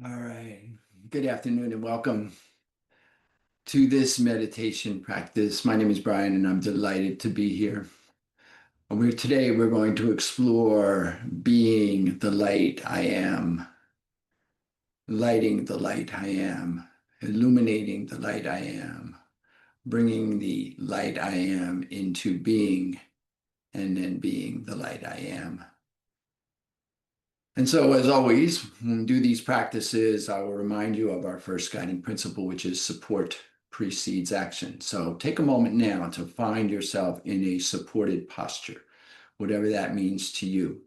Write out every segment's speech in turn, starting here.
All right. Good afternoon and welcome to this meditation practice. My name is Brian and I'm delighted to be here. Today we're going to explore being the light I am, lighting the light I am, illuminating the light I am, bringing the light I am into being, and then being the light I am. And so, as always, when we do these practices, I will remind you of our first guiding principle, which is support precedes action. So take a moment now to find yourself in a supported posture, whatever that means to you.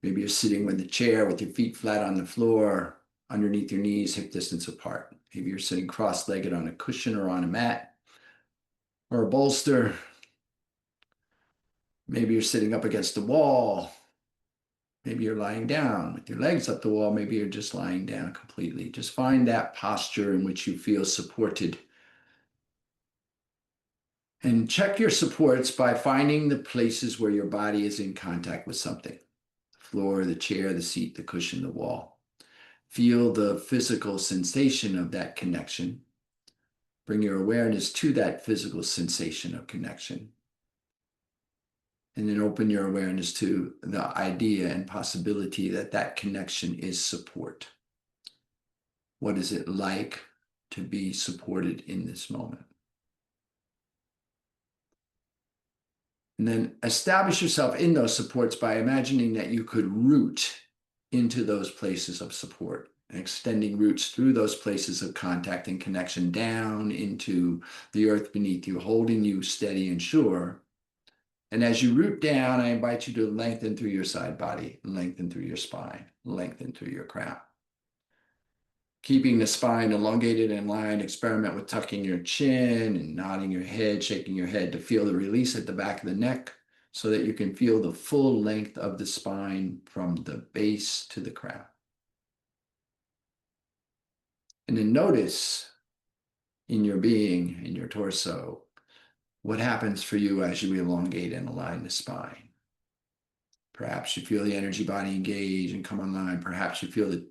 Maybe you're sitting with a chair with your feet flat on the floor, underneath your knees, hip distance apart. Maybe you're sitting cross-legged on a cushion or on a mat or a bolster. Maybe you're sitting up against the wall. Maybe you're lying down with your legs up the wall. Maybe you're just lying down completely. Just find that posture in which you feel supported. And check your supports by finding the places where your body is in contact with something. The floor, the chair, the seat, the cushion, the wall. Feel the physical sensation of that connection. Bring your awareness to that physical sensation of connection. And then open your awareness to the idea and possibility that that connection is support. What is it like to be supported in this moment? And then establish yourself in those supports by imagining that you could root into those places of support, and extending roots through those places of contact and connection down into the earth beneath you, holding you steady and sure. And as you root down, I invite you to lengthen through your side body, lengthen through your spine, lengthen through your crown. Keeping the spine elongated and lined, experiment with tucking your chin and nodding your head, shaking your head to feel the release at the back of the neck so that you can feel the full length of the spine from the base to the crown. And then notice in your being, in your torso, what happens for you as you elongate and align the spine. Perhaps you feel the energy body engage and come online. Perhaps you feel the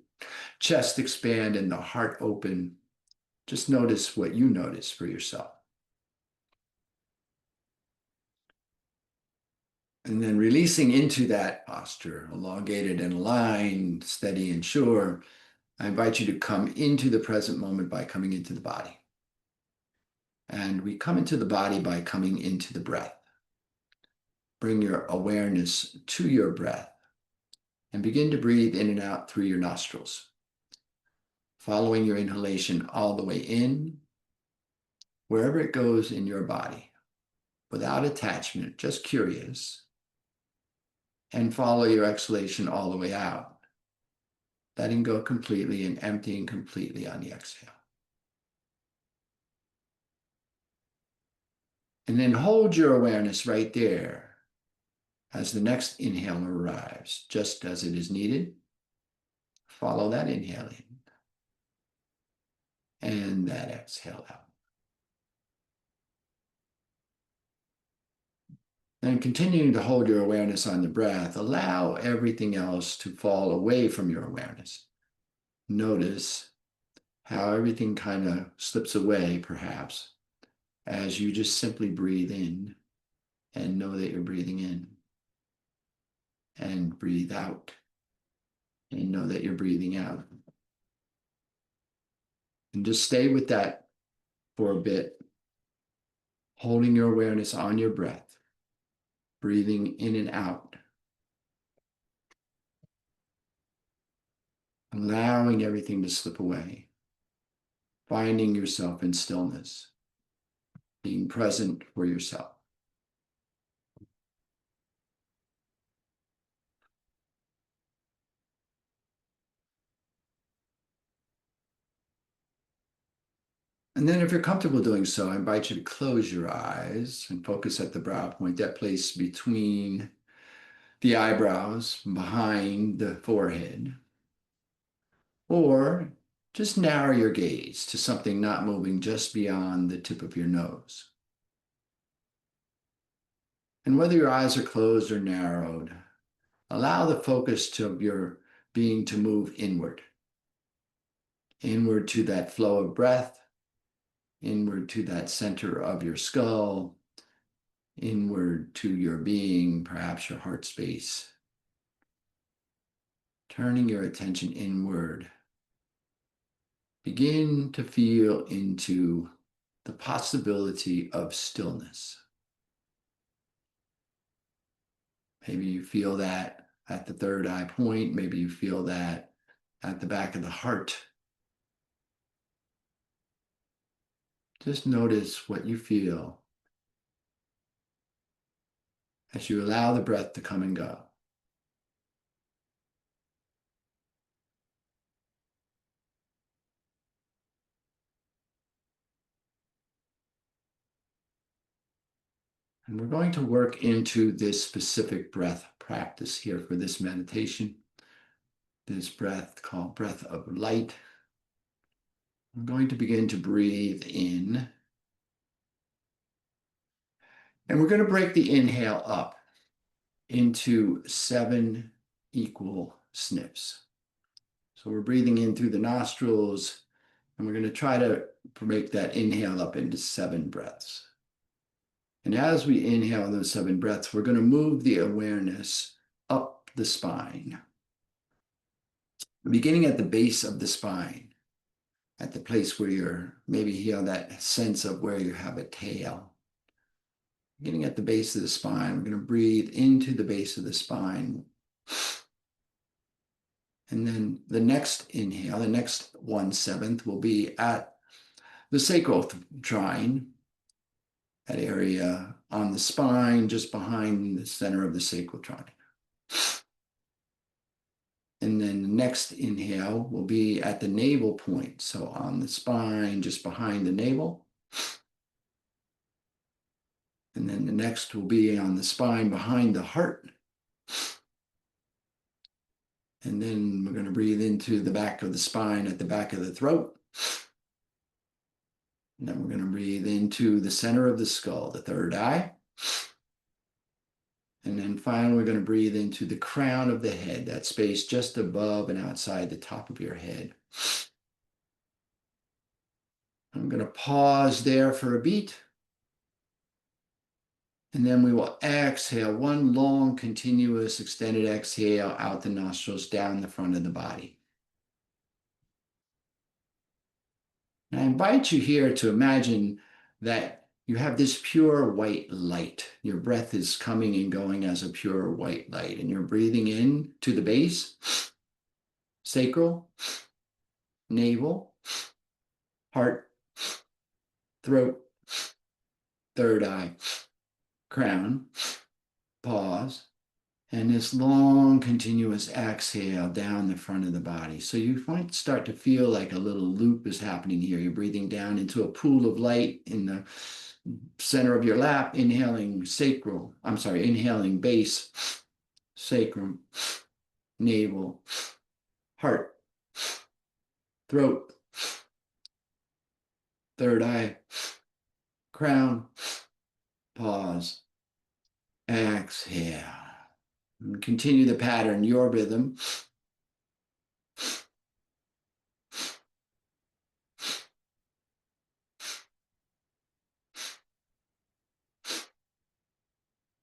chest expand and the heart open. Just notice what you notice for yourself. And then releasing into that posture, elongated and aligned, steady and sure, I invite you to come into the present moment by coming into the body. And we come into the body by coming into the breath. Bring your awareness to your breath and begin to breathe in and out through your nostrils, following your inhalation all the way in, wherever it goes in your body, without attachment, just curious, and follow your exhalation all the way out, letting go completely and emptying completely on the exhale. And then hold your awareness right there as the next inhale arrives, just as it is needed. Follow that inhale in and that exhale out. And continuing to hold your awareness on the breath, allow everything else to fall away from your awareness. Notice how everything kind of slips away, perhaps, as you just simply breathe in and know that you're breathing in, and breathe out and know that you're breathing out. And just stay with that for a bit, holding your awareness on your breath, breathing in and out, allowing everything to slip away, finding yourself in stillness, being present for yourself. And then if you're comfortable doing so, I invite you to close your eyes and focus at the brow point, that place between the eyebrows, behind the forehead. Or just narrow your gaze to something not moving just beyond the tip of your nose. And whether your eyes are closed or narrowed, allow the focus of your being to move inward. inward to that flow of breath, inward to that center of your skull, inward to your being, perhaps your heart space. Turning your attention inward, begin to feel into the possibility of stillness. Maybe you feel that at the third eye point. Maybe you feel that at the back of the heart. Just notice what you feel as you allow the breath to come and go. And we're going to work into this specific breath practice here for this meditation. This breath called breath of light. I'm going to begin to breathe in. And we're going to break the inhale up into 7 equal snips. So we're breathing in through the nostrils, and we're going to try to break that inhale up into 7 breaths. And as we inhale those 7 breaths, we're going to move the awareness up the spine, beginning at the base of the spine, at the place where you're maybe feel that sense of where you have a tail. Beginning at the base of the spine, we're going to breathe into the base of the spine. And then the next inhale, the next 1/7 will be at the sacral trine, that area on the spine, just behind the center of the sacral trine. And then the next inhale will be at the navel point. So on the spine, just behind the navel. And then the next will be on the spine behind the heart. And then we're going to breathe into the back of the spine at the back of the throat. And then we're going to breathe into the center of the skull, the third eye. And then finally, we're going to breathe into the crown of the head, that space just above and outside the top of your head. I'm going to pause there for a beat. And then we will exhale, one long, continuous, extended exhale out the nostrils, down the front of the body. And I invite you here to imagine that you have this pure white light. Your breath is coming and going as a pure white light, and you're breathing in to the base, sacral, navel, heart, throat, third eye, crown, pause, and this long continuous exhale down the front of the body. So you might start to feel like a little loop is happening here. You're breathing down into a pool of light in the center of your lap, inhaling base, sacrum, navel, heart, throat, third eye, crown, pause, exhale. And continue the pattern, your rhythm.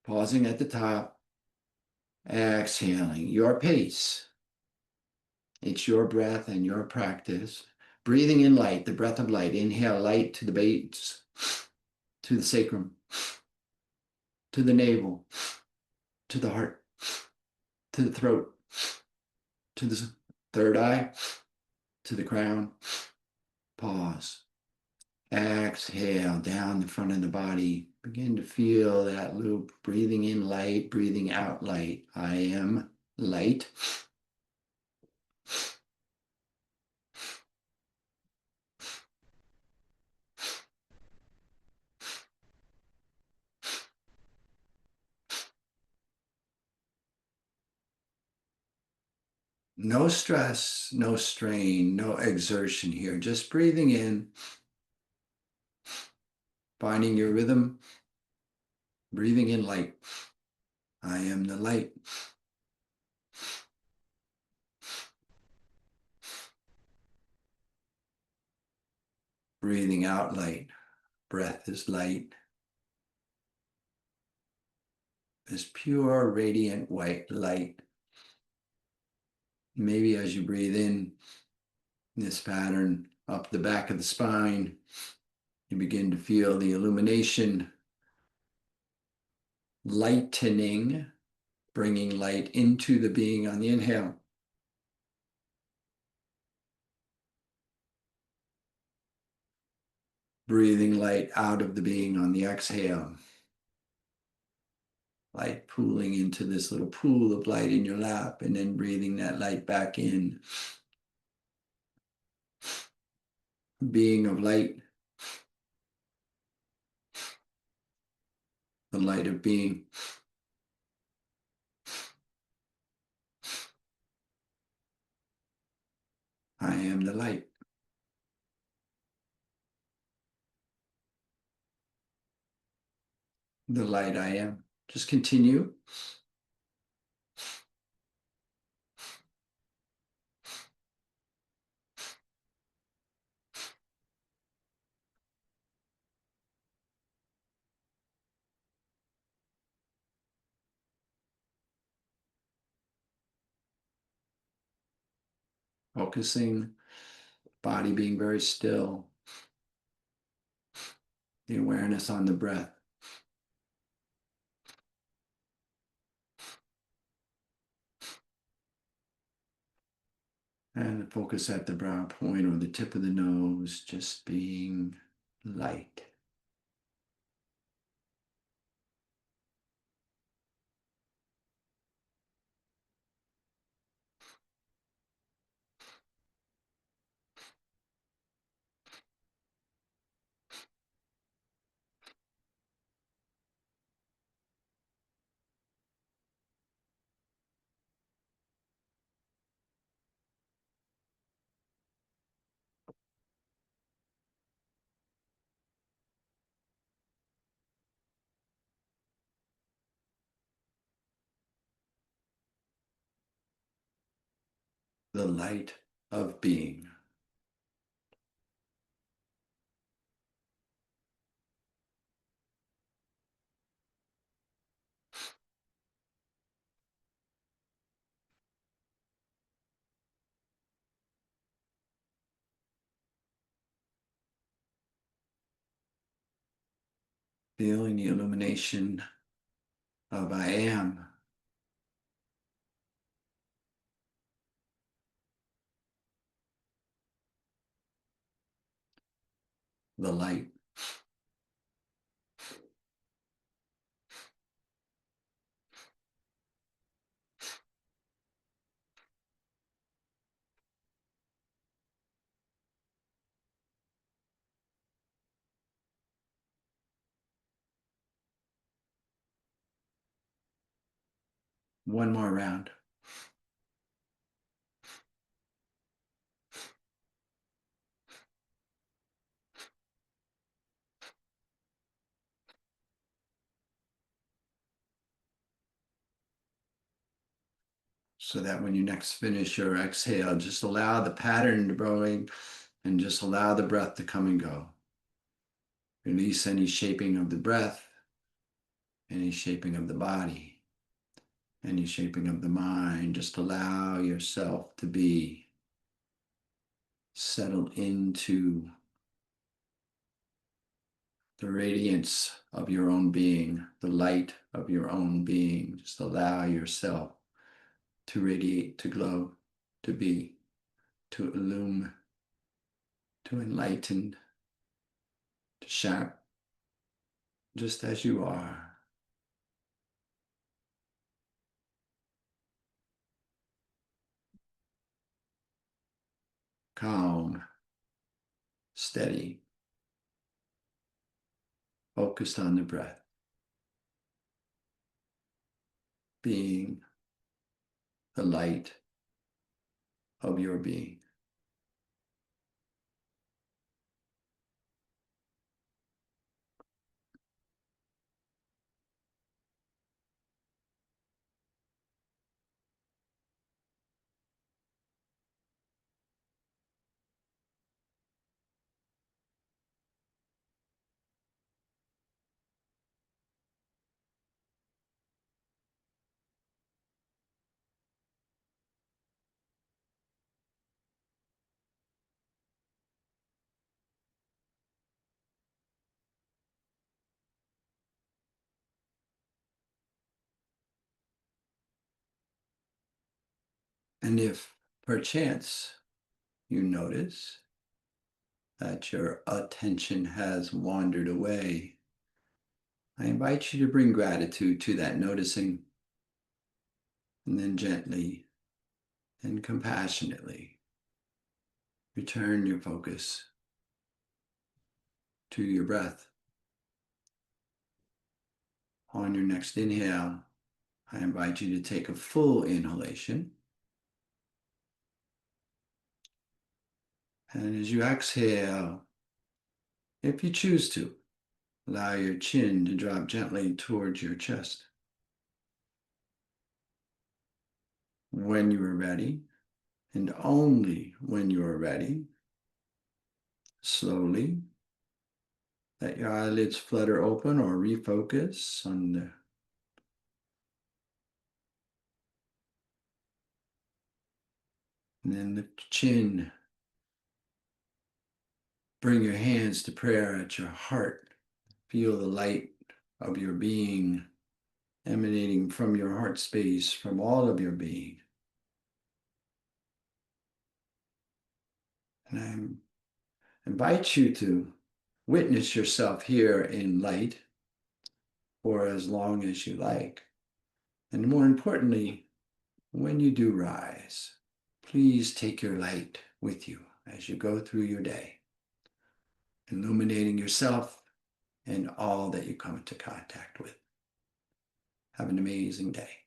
Pausing at the top, exhaling, your pace. It's your breath and your practice. Breathing in light, the breath of light. Inhale light to the base, to the sacrum, to the navel, to the heart, to the throat, to the third eye, to the crown. Pause. Exhale down the front of the body. Begin to feel that loop. Breathing in light, breathing out light. I am light. No stress, no strain, no exertion here. Just breathing in, finding your rhythm, breathing in light. I am the light. Breathing out light. Breath is light. This pure, radiant white light. Maybe as you breathe in this pattern up the back of the spine, you begin to feel the illumination lightening, bringing light into the being on the inhale. Breathing light out of the being on the exhale. Light pooling into this little pool of light in your lap, and then breathing that light back in. Being of light, the light of being. I am the light. The light I am. Just continue. Focusing, body being very still. The awareness on the breath. And the focus at the brow point or the tip of the nose, just being light. The light of being. Feeling the illumination of I am. The light. One more round. So that when you next finish your exhale, just allow the pattern to going and just allow the breath to come and go. Release any shaping of the breath, any shaping of the body, any shaping of the mind. Just allow yourself to be settled into the radiance of your own being, the light of your own being. Just allow yourself to radiate, to glow, to be, to illumine, to enlighten, to shine, just as you are. Calm, steady, focused on the breath, being the light of your being. And if perchance you notice that your attention has wandered away, I invite you to bring gratitude to that noticing, and then gently and compassionately return your focus to your breath. On your next inhale, I invite you to take a full inhalation. And as you exhale, if you choose to, allow your chin to drop gently towards your chest. When you are ready, and only when you are ready, slowly let your eyelids flutter open or refocus on the and then lift your chin. Bring your hands to prayer at your heart. Feel the light of your being emanating from your heart space, from all of your being. And I invite you to witness yourself here in light for as long as you like. And more importantly, when you do rise, please take your light with you as you go through your day, illuminating yourself and all that you come into contact with. Have an amazing day.